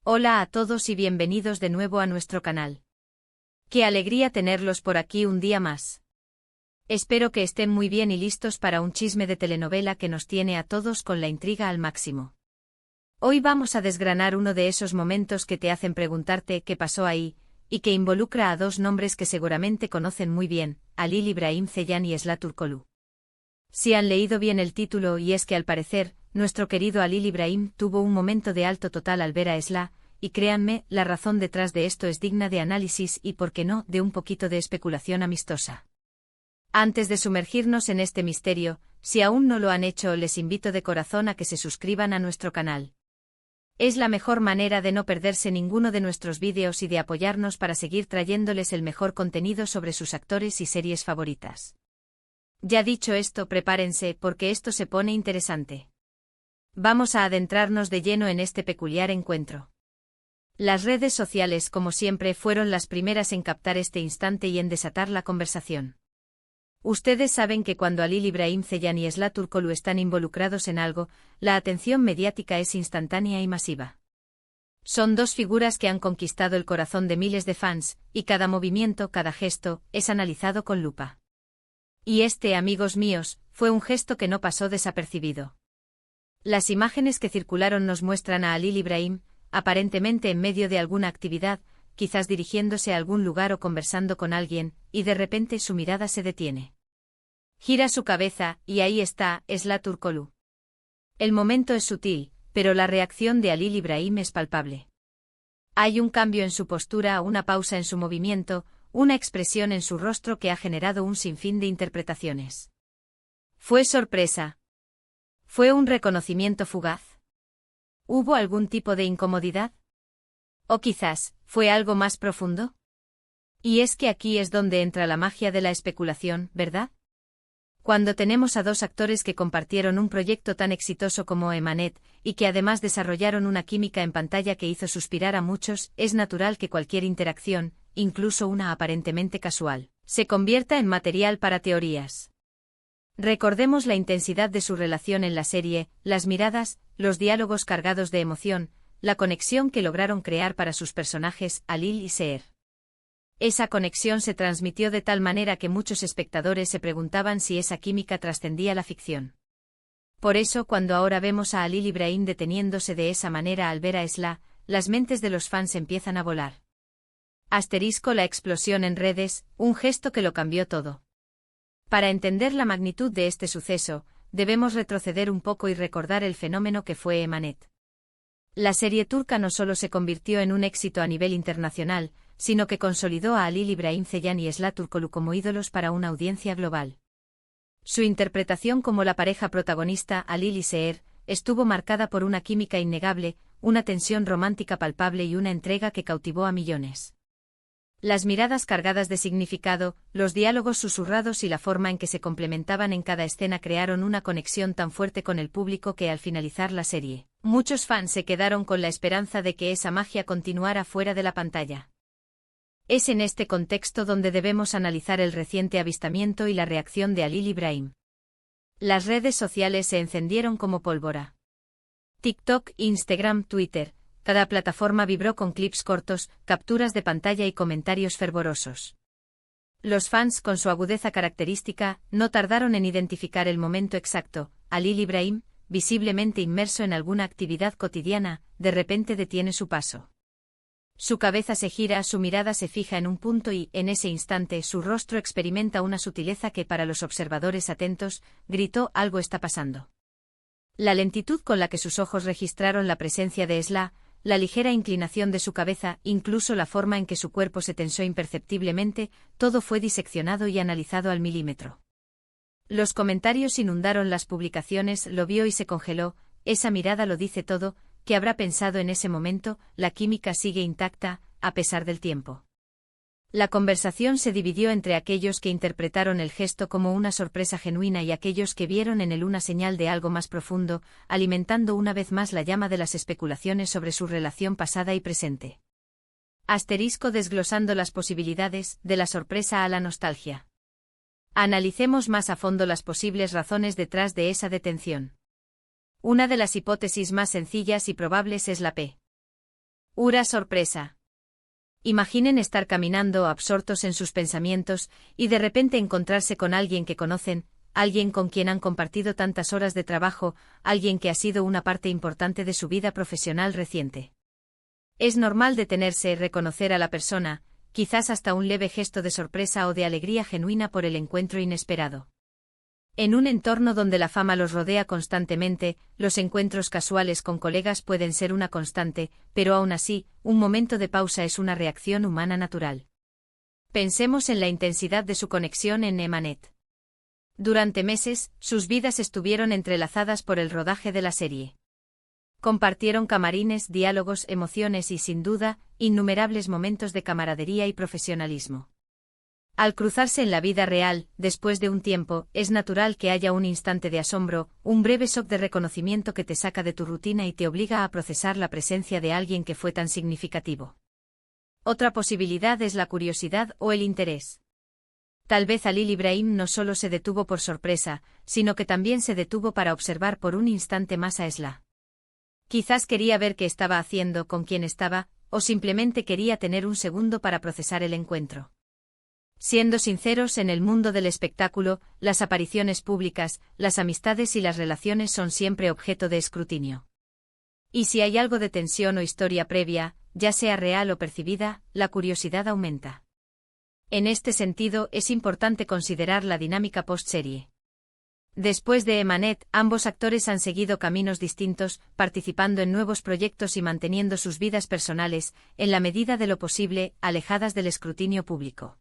Hola a todos y bienvenidos de nuevo a nuestro canal. Qué alegría tenerlos por aquí un día más. Espero que estén muy bien y listos para un chisme de telenovela que nos tiene a todos con la intriga al máximo. Hoy vamos a desgranar uno de esos momentos que te hacen preguntarte qué pasó ahí, y que involucra a dos nombres que seguramente conocen muy bien, Halil İbrahim Ceylan y Esla Turkoglu. Si han leído bien el título, y es que al parecer, nuestro querido Halil İbrahim tuvo un momento de alto total al ver a Esla, y créanme, la razón detrás de esto es digna de análisis y, por qué no, de un poquito de especulación amistosa. Antes de sumergirnos en este misterio, si aún no lo han hecho, les invito de corazón a que se suscriban a nuestro canal. Es la mejor manera de no perderse ninguno de nuestros vídeos y de apoyarnos para seguir trayéndoles el mejor contenido sobre sus actores y series favoritas. Ya dicho esto, prepárense porque esto se pone interesante. Vamos a adentrarnos de lleno en este peculiar encuentro. Las redes sociales, como siempre, fueron las primeras en captar este instante y en desatar la conversación. Ustedes saben que cuando Halil İbrahim Ceylan y Esla Turkoglu están involucrados en algo, la atención mediática es instantánea y masiva. Son dos figuras que han conquistado el corazón de miles de fans, y cada movimiento, cada gesto, es analizado con lupa. Y este, amigos míos, fue un gesto que no pasó desapercibido. Las imágenes que circularon nos muestran a Halil İbrahim, aparentemente en medio de alguna actividad, quizás dirigiéndose a algún lugar o conversando con alguien, y de repente su mirada se detiene. Gira su cabeza, y ahí está, Esla Turkoglu. El momento es sutil, pero la reacción de Halil İbrahim es palpable. Hay un cambio en su postura, una pausa en su movimiento, una expresión en su rostro que ha generado un sinfín de interpretaciones. ¿Fue sorpresa? ¿Fue un reconocimiento fugaz? ¿Hubo algún tipo de incomodidad? ¿O quizás, fue algo más profundo? Y es que aquí es donde entra la magia de la especulación, ¿verdad? Cuando tenemos a dos actores que compartieron un proyecto tan exitoso como Emanet, y que además desarrollaron una química en pantalla que hizo suspirar a muchos, es natural que cualquier interacción, incluso una aparentemente casual, se convierta en material para teorías. Recordemos la intensidad de su relación en la serie, las miradas, los diálogos cargados de emoción, la conexión que lograron crear para sus personajes, Halil y Seher. Esa conexión se transmitió de tal manera que muchos espectadores se preguntaban si esa química trascendía la ficción. Por eso, cuando ahora vemos a Halil İbrahim deteniéndose de esa manera al ver a Esla, las mentes de los fans empiezan a volar. Asterisco la explosión en redes, un gesto que lo cambió todo. Para entender la magnitud de este suceso, debemos retroceder un poco y recordar el fenómeno que fue Emanet. La serie turca no solo se convirtió en un éxito a nivel internacional, sino que consolidó a Halil İbrahim Ceylan y Esla Turkoglu como ídolos para una audiencia global. Su interpretación como la pareja protagonista, Halil y Seher, estuvo marcada por una química innegable, una tensión romántica palpable y una entrega que cautivó a millones. Las miradas cargadas de significado, los diálogos susurrados y la forma en que se complementaban en cada escena crearon una conexión tan fuerte con el público que al finalizar la serie, muchos fans se quedaron con la esperanza de que esa magia continuara fuera de la pantalla. Es en este contexto donde debemos analizar el reciente avistamiento y la reacción de Halil İbrahim. Las redes sociales se encendieron como pólvora. TikTok, Instagram, Twitter, cada plataforma vibró con clips cortos, capturas de pantalla y comentarios fervorosos. Los fans, con su agudeza característica, no tardaron en identificar el momento exacto. Halil İbrahim, visiblemente inmerso en alguna actividad cotidiana, de repente detiene su paso. Su cabeza se gira, su mirada se fija en un punto y, en ese instante, su rostro experimenta una sutileza que para los observadores atentos, gritó: algo está pasando. La lentitud con la que sus ojos registraron la presencia de Esla, la ligera inclinación de su cabeza, incluso la forma en que su cuerpo se tensó imperceptiblemente, todo fue diseccionado y analizado al milímetro. Los comentarios inundaron las publicaciones, lo vio y se congeló, esa mirada lo dice todo. ¿Qué habrá pensado en ese momento? La química sigue intacta, a pesar del tiempo. La conversación se dividió entre aquellos que interpretaron el gesto como una sorpresa genuina y aquellos que vieron en él una señal de algo más profundo, alimentando una vez más la llama de las especulaciones sobre su relación pasada y presente. Asterisco desglosando las posibilidades, de la sorpresa a la nostalgia. Analicemos más a fondo las posibles razones detrás de esa detención. Una de las hipótesis más sencillas y probables es la P. Pura sorpresa. Imaginen estar caminando absortos en sus pensamientos y de repente encontrarse con alguien que conocen, alguien con quien han compartido tantas horas de trabajo, alguien que ha sido una parte importante de su vida profesional reciente. Es normal detenerse y reconocer a la persona, quizás hasta un leve gesto de sorpresa o de alegría genuina por el encuentro inesperado. En un entorno donde la fama los rodea constantemente, los encuentros casuales con colegas pueden ser una constante, pero aún así, un momento de pausa es una reacción humana natural. Pensemos en la intensidad de su conexión en Emanet. Durante meses, sus vidas estuvieron entrelazadas por el rodaje de la serie. Compartieron camarines, diálogos, emociones y, sin duda, innumerables momentos de camaradería y profesionalismo. Al cruzarse en la vida real, después de un tiempo, es natural que haya un instante de asombro, un breve shock de reconocimiento que te saca de tu rutina y te obliga a procesar la presencia de alguien que fue tan significativo. Otra posibilidad es la curiosidad o el interés. Tal vez Halil Ibrahim no solo se detuvo por sorpresa, sino que también se detuvo para observar por un instante más a Esla. Quizás quería ver qué estaba haciendo, con quién estaba, o simplemente quería tener un segundo para procesar el encuentro. Siendo sinceros, en el mundo del espectáculo, las apariciones públicas, las amistades y las relaciones son siempre objeto de escrutinio. Y si hay algo de tensión o historia previa, ya sea real o percibida, la curiosidad aumenta. En este sentido, es importante considerar la dinámica post-serie. Después de Emanet, ambos actores han seguido caminos distintos, participando en nuevos proyectos y manteniendo sus vidas personales, en la medida de lo posible, alejadas del escrutinio público.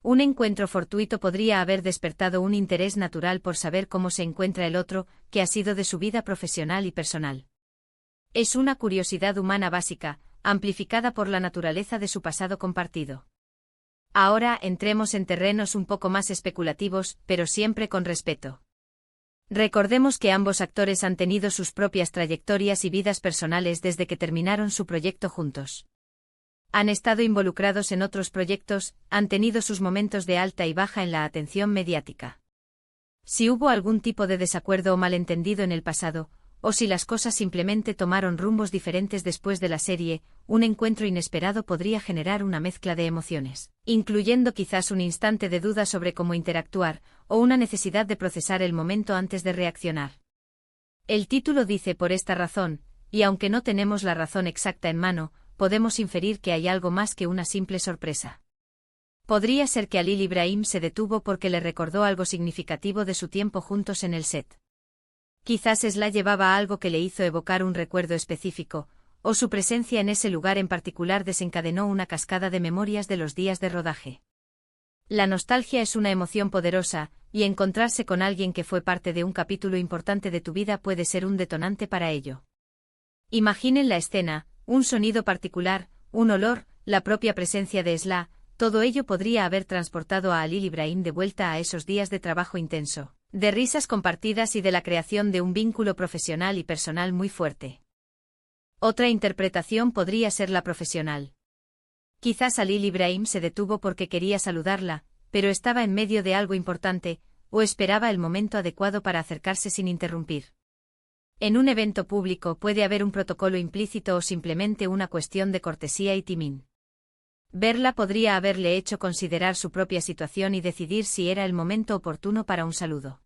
Un encuentro fortuito podría haber despertado un interés natural por saber cómo se encuentra el otro, qué ha sido de su vida profesional y personal. Es una curiosidad humana básica, amplificada por la naturaleza de su pasado compartido. Ahora entremos en terrenos un poco más especulativos, pero siempre con respeto. Recordemos que ambos actores han tenido sus propias trayectorias y vidas personales desde que terminaron su proyecto juntos. Han estado involucrados en otros proyectos, han tenido sus momentos de alta y baja en la atención mediática. Si hubo algún tipo de desacuerdo o malentendido en el pasado, o si las cosas simplemente tomaron rumbos diferentes después de la serie, un encuentro inesperado podría generar una mezcla de emociones, incluyendo quizás un instante de duda sobre cómo interactuar, o una necesidad de procesar el momento antes de reaccionar. El título dice por esta razón, y aunque no tenemos la razón exacta en mano, podemos inferir que hay algo más que una simple sorpresa. Podría ser que Halil Ibrahim se detuvo porque le recordó algo significativo de su tiempo juntos en el set. Quizás Esla llevaba algo que le hizo evocar un recuerdo específico, o su presencia en ese lugar en particular desencadenó una cascada de memorias de los días de rodaje. La nostalgia es una emoción poderosa, y encontrarse con alguien que fue parte de un capítulo importante de tu vida puede ser un detonante para ello. Imaginen la escena, un sonido particular, un olor, la propia presencia de Esla, todo ello podría haber transportado a Halil Ibrahim de vuelta a esos días de trabajo intenso, de risas compartidas y de la creación de un vínculo profesional y personal muy fuerte. Otra interpretación podría ser la profesional. Quizás Halil Ibrahim se detuvo porque quería saludarla, pero estaba en medio de algo importante, o esperaba el momento adecuado para acercarse sin interrumpir. En un evento público puede haber un protocolo implícito o simplemente una cuestión de cortesía y timín. Verla podría haberle hecho considerar su propia situación y decidir si era el momento oportuno para un saludo.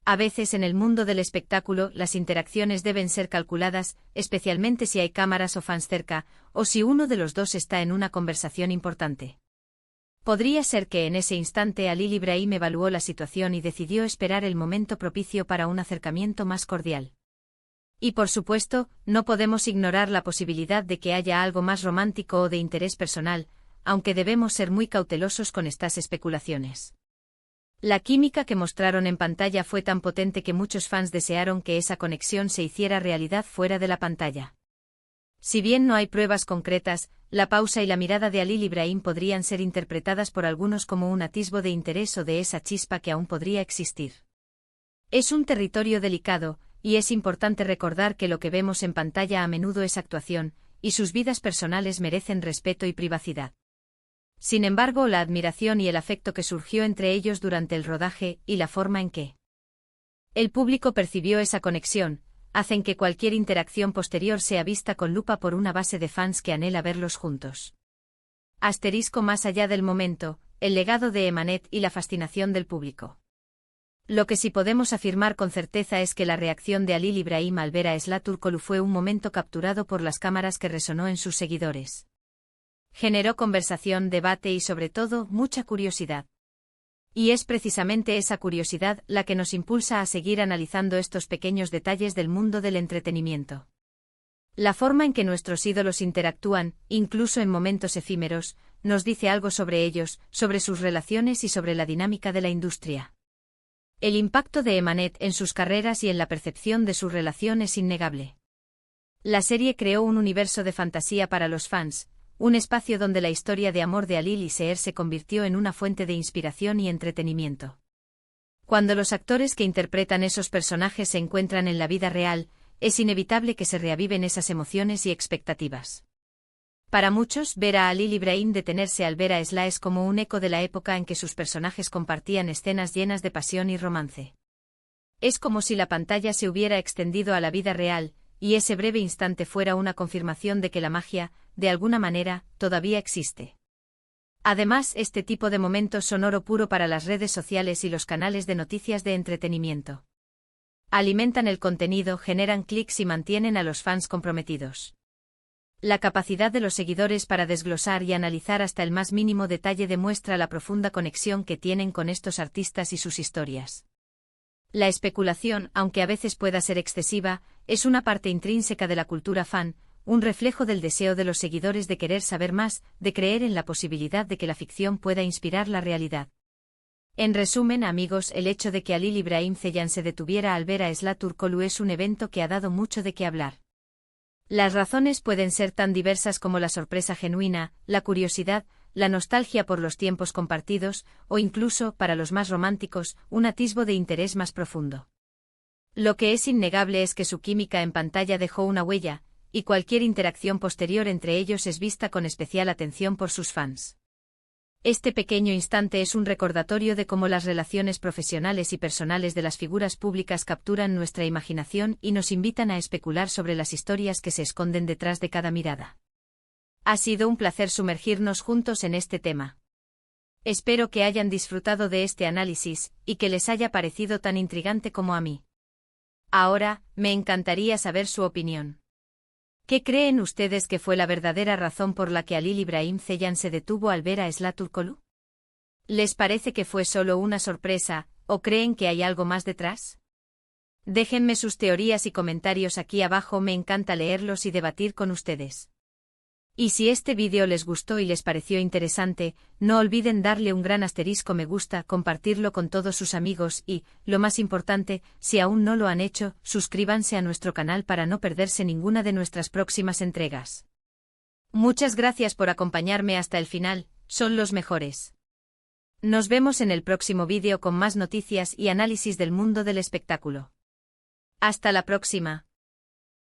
A veces en el mundo del espectáculo las interacciones deben ser calculadas, especialmente si hay cámaras o fans cerca, o si uno de los dos está en una conversación importante. Podría ser que en ese instante Halil Ibrahim evaluó la situación y decidió esperar el momento propicio para un acercamiento más cordial. Y por supuesto, no podemos ignorar la posibilidad de que haya algo más romántico o de interés personal, aunque debemos ser muy cautelosos con estas especulaciones. La química que mostraron en pantalla fue tan potente que muchos fans desearon que esa conexión se hiciera realidad fuera de la pantalla. Si bien no hay pruebas concretas, la pausa y la mirada de Halil Ibrahim podrían ser interpretadas por algunos como un atisbo de interés o de esa chispa que aún podría existir. Es un territorio delicado, y es importante recordar que lo que vemos en pantalla a menudo es actuación, y sus vidas personales merecen respeto y privacidad. Sin embargo, la admiración y el afecto que surgió entre ellos durante el rodaje, y la forma en que el público percibió esa conexión, hacen que cualquier interacción posterior sea vista con lupa por una base de fans que anhela verlos juntos. Asterisco más allá del momento, el legado de Emanet y la fascinación del público. Lo que sí podemos afirmar con certeza es que la reacción de Halil Ibrahim al ver a Zlaturkoglu fue un momento capturado por las cámaras que resonó en sus seguidores. Generó conversación, debate y sobre todo, mucha curiosidad. Y es precisamente esa curiosidad la que nos impulsa a seguir analizando estos pequeños detalles del mundo del entretenimiento. La forma en que nuestros ídolos interactúan, incluso en momentos efímeros, nos dice algo sobre ellos, sobre sus relaciones y sobre la dinámica de la industria. El impacto de Emanet en sus carreras y en la percepción de su relación es innegable. La serie creó un universo de fantasía para los fans, un espacio donde la historia de amor de Halil y Seher se convirtió en una fuente de inspiración y entretenimiento. Cuando los actores que interpretan esos personajes se encuentran en la vida real, es inevitable que se reaviven esas emociones y expectativas. Para muchos, ver a Halil Ibrahim detenerse al ver a Esla es como un eco de la época en que sus personajes compartían escenas llenas de pasión y romance. Es como si la pantalla se hubiera extendido a la vida real, y ese breve instante fuera una confirmación de que la magia, de alguna manera, todavía existe. Además, este tipo de momentos son oro puro para las redes sociales y los canales de noticias de entretenimiento. Alimentan el contenido, generan clics y mantienen a los fans comprometidos. La capacidad de los seguidores para desglosar y analizar hasta el más mínimo detalle demuestra la profunda conexión que tienen con estos artistas y sus historias. La especulación, aunque a veces pueda ser excesiva, es una parte intrínseca de la cultura fan, un reflejo del deseo de los seguidores de querer saber más, de creer en la posibilidad de que la ficción pueda inspirar la realidad. En resumen, amigos, el hecho de que Halil Ibrahim Ceylan se detuviera al ver a Zlaturkoglu es un evento que ha dado mucho de qué hablar. Las razones pueden ser tan diversas como la sorpresa genuina, la curiosidad, la nostalgia por los tiempos compartidos, o incluso, para los más románticos, un atisbo de interés más profundo. Lo que es innegable es que su química en pantalla dejó una huella, y cualquier interacción posterior entre ellos es vista con especial atención por sus fans. Este pequeño instante es un recordatorio de cómo las relaciones profesionales y personales de las figuras públicas capturan nuestra imaginación y nos invitan a especular sobre las historias que se esconden detrás de cada mirada. Ha sido un placer sumergirnos juntos en este tema. Espero que hayan disfrutado de este análisis, y que les haya parecido tan intrigante como a mí. Ahora, me encantaría saber su opinión. ¿Qué creen ustedes que fue la verdadera razón por la que Halil Ibrahim Ceylan se detuvo al ver a Zlaturkoglu? ¿Les parece que fue solo una sorpresa, o creen que hay algo más detrás? Déjenme sus teorías y comentarios aquí abajo, me encanta leerlos y debatir con ustedes. Y si este vídeo les gustó y les pareció interesante, no olviden darle un gran asterisco me gusta, compartirlo con todos sus amigos y, lo más importante, si aún no lo han hecho, suscríbanse a nuestro canal para no perderse ninguna de nuestras próximas entregas. Muchas gracias por acompañarme hasta el final, son los mejores. Nos vemos en el próximo vídeo con más noticias y análisis del mundo del espectáculo. Hasta la próxima.